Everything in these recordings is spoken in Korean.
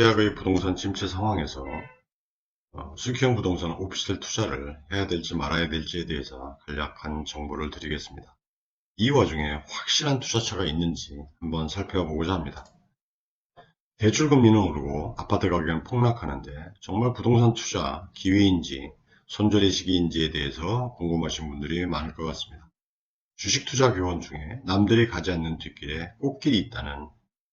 최악의 부동산 침체 상황에서 수익형 부동산 오피스텔 투자를 해야 될지 말아야 될지에 대해서 간략한 정보를 드리겠습니다. 이 와중에 확실한 투자처가 있는지 한번 살펴보고자 합니다. 대출금리는 오르고 아파트 가격은 폭락하는데 정말 부동산 투자 기회인지 손절의 시기인지에 대해서 궁금하신 분들이 많을 것 같습니다. 주식 투자 교원 중에 남들이 가지 않는 뒷길에 꽃길이 있다는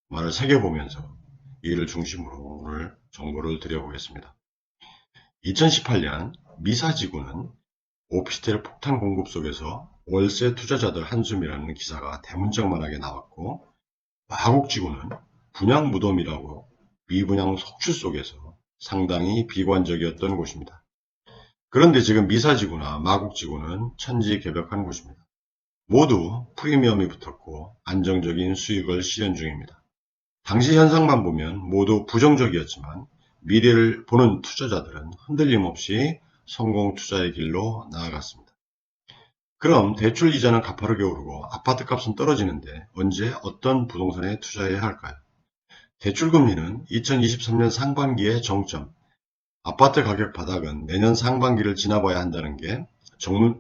말을 새겨보면서 이를 중심으로 오늘 정보를 드려보겠습니다. 2018년 미사지구는 오피스텔 폭탄 공급 속에서 월세 투자자들 한숨이라는 기사가 대문짝만하게 나왔고, 마곡지구는 분양 무덤이라고 미분양 속출 속에서 상당히 비관적이었던 곳입니다. 그런데 지금 미사지구나 마곡지구는 천지개벽한 곳입니다. 모두 프리미엄이 붙었고 안정적인 수익을 실현 중입니다. 당시 현상만 보면 모두 부정적이었지만 미래를 보는 투자자들은 흔들림 없이 성공 투자의 길로 나아갔습니다. 그럼 대출 이자는 가파르게 오르고 아파트 값은 떨어지는데 언제 어떤 부동산에 투자해야 할까요? 대출 금리는 2023년 상반기의 정점, 아파트 가격 바닥은 내년 상반기를 지나봐야 한다는 게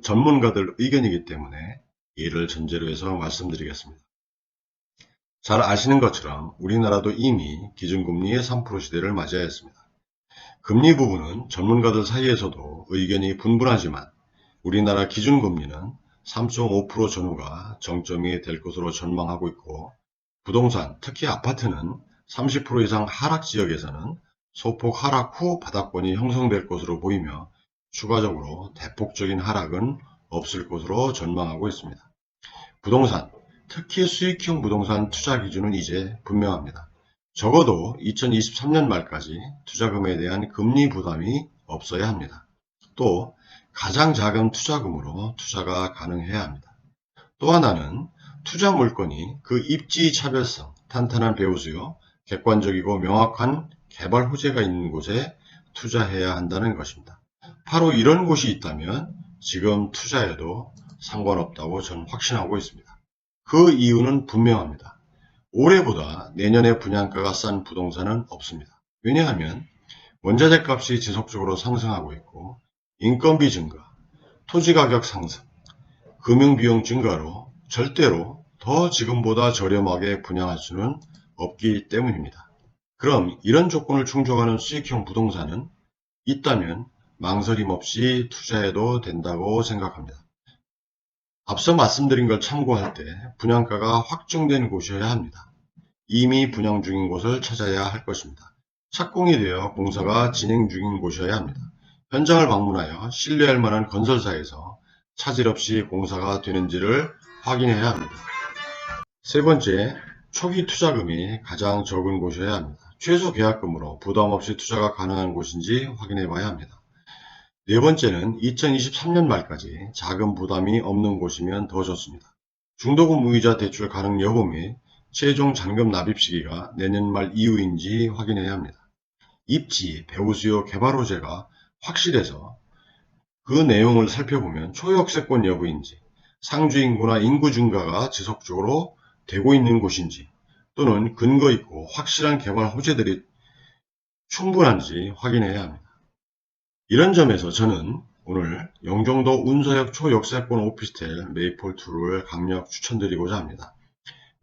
전문가들 의견이기 때문에 이를 전제로 해서 말씀드리겠습니다. 잘 아시는 것처럼 우리나라도 이미 기준금리의 3% 시대를 맞이하였습니다. 금리 부분은 전문가들 사이에서도 의견이 분분하지만 우리나라 기준금리는 3.5% 전후가 정점이 될 것으로 전망하고 있고, 부동산, 특히 아파트는 30% 이상 하락 지역에서는 소폭 하락 후 바닥권이 형성될 것으로 보이며 추가적으로 대폭적인 하락은 없을 것으로 전망하고 있습니다. 부동산, 특히 수익형 부동산 투자 기준은 이제 분명합니다. 적어도 2023년 말까지 투자금에 대한 금리 부담이 없어야 합니다. 또 가장 작은 투자금으로 투자가 가능해야 합니다. 또 하나는 투자 물건이 그 입지 차별성, 탄탄한 배후 수요, 객관적이고 명확한 개발 호재가 있는 곳에 투자해야 한다는 것입니다. 바로 이런 곳이 있다면 지금 투자해도 상관없다고 저는 확신하고 있습니다. 그 이유는 분명합니다. 올해보다 내년에 분양가가 싼 부동산은 없습니다. 왜냐하면 원자재 값이 지속적으로 상승하고 있고 인건비 증가, 토지가격 상승, 금융비용 증가로 절대로 더 지금보다 저렴하게 분양할 수는 없기 때문입니다. 그럼 이런 조건을 충족하는 수익형 부동산은 있다면 망설임 없이 투자해도 된다고 생각합니다. 앞서 말씀드린 걸 참고할 때 분양가가 확정된 곳이어야 합니다. 이미 분양 중인 곳을 찾아야 할 것입니다. 착공이 되어 공사가 진행 중인 곳이어야 합니다. 현장을 방문하여 신뢰할 만한 건설사에서 차질 없이 공사가 되는지를 확인해야 합니다. 세 번째, 초기 투자금이 가장 적은 곳이어야 합니다. 최소 계약금으로 부담 없이 투자가 가능한 곳인지 확인해 봐야 합니다. 네 번째는 2023년 말까지 자금 부담이 없는 곳이면 더 좋습니다. 중도금 무이자 대출 가능 여부 및 최종 잔금 납입 시기가 내년 말 이후인지 확인해야 합니다. 입지, 배후 수요, 개발 호재가 확실해서 그 내용을 살펴보면 초역세권 여부인지, 상주 인구나 인구 증가가 지속적으로 되고 있는 곳인지, 또는 근거 있고 확실한 개발 호재들이 충분한지 확인해야 합니다. 이런 점에서 저는 오늘 영종도 운서역 초역세권 오피스텔 메이플2를 강력 추천드리고자 합니다.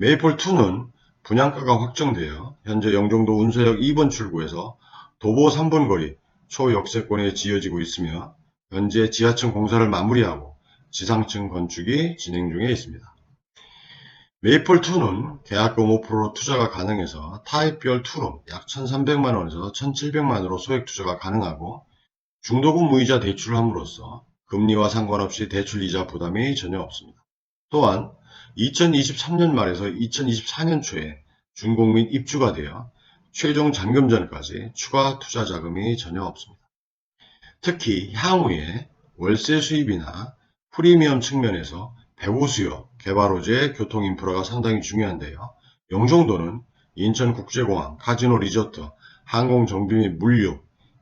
메이플2는 분양가가 확정되어 현재 영종도 운서역 2번 출구에서 도보 3분 거리 초역세권에 지어지고 있으며 현재 지하층 공사를 마무리하고 지상층 건축이 진행 중에 있습니다. 메이플2는 계약금 5% 투자가 가능해서 타입별 투룸 약 1,300만원에서 1,700만원으로 소액 투자가 가능하고 중도금 무이자 대출을 함으로써 금리와 상관없이 대출 이자 부담이 전혀 없습니다. 또한 2023년 말에서 2024년 초에 준공 및 입주가 되어 최종 잔금 전까지 추가 투자 자금이 전혀 없습니다. 특히 향후에 월세 수입이나 프리미엄 측면에서 배후 수요, 개발 호재, 교통 인프라가 상당히 중요한데요. 영종도는 인천국제공항, 카지노 리조트, 항공 정비 및 물류,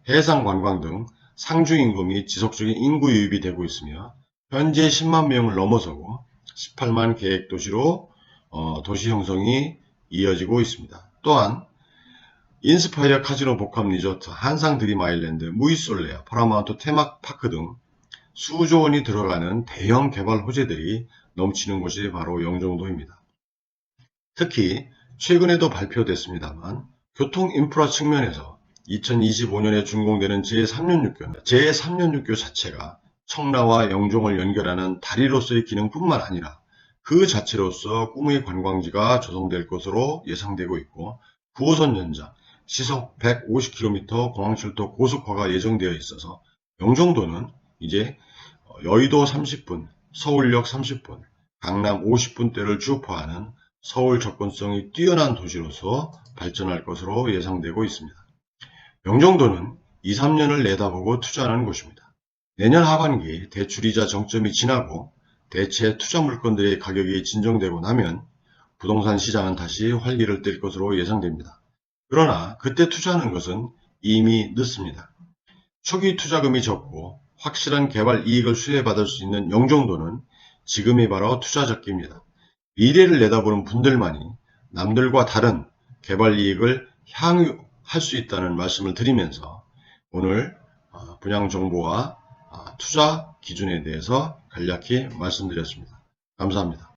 해상 관광 등 상주 인구 및 지속적인 인구 유입이 되고 있으며 현재 10만 명을 넘어서고 18만 계획도시로 도시 형성이 이어지고 있습니다. 또한 인스파이어 카지노 복합 리조트, 한상 드림 아일랜드, 무이솔레아, 파라마운트 테마파크 등 수조 원이 들어가는 대형 개발 호재들이 넘치는 곳이 바로 영종도입니다. 특히 최근에도 발표됐습니다만 교통 인프라 측면에서 2025년에 준공되는 제3연육교 자체가 청라와 영종을 연결하는 다리로서의 기능뿐만 아니라 그 자체로서 꿈의 관광지가 조성될 것으로 예상되고 있고 9호선 연장, 시속 150km 공항철도 고속화가 예정되어 있어서 영종도는 이제 여의도 30분, 서울역 30분, 강남 50분대를 주포하는 서울 접근성이 뛰어난 도시로서 발전할 것으로 예상되고 있습니다. 영종도는 2, 3년을 내다보고 투자하는 곳입니다. 내년 하반기 대출이자 정점이 지나고 대체 투자 물건들의 가격이 진정되고 나면 부동산 시장은 다시 활기를 띨 것으로 예상됩니다. 그러나 그때 투자하는 것은 이미 늦습니다. 초기 투자금이 적고 확실한 개발 이익을 수혜받을 수 있는 영종도는 지금이 바로 투자 적기입니다. 미래를 내다보는 분들만이 남들과 다른 개발 이익을 향유할 수 있다는 말씀을 드리면서 오늘 분양 정보와 투자 기준에 대해서 간략히 말씀드렸습니다. 감사합니다.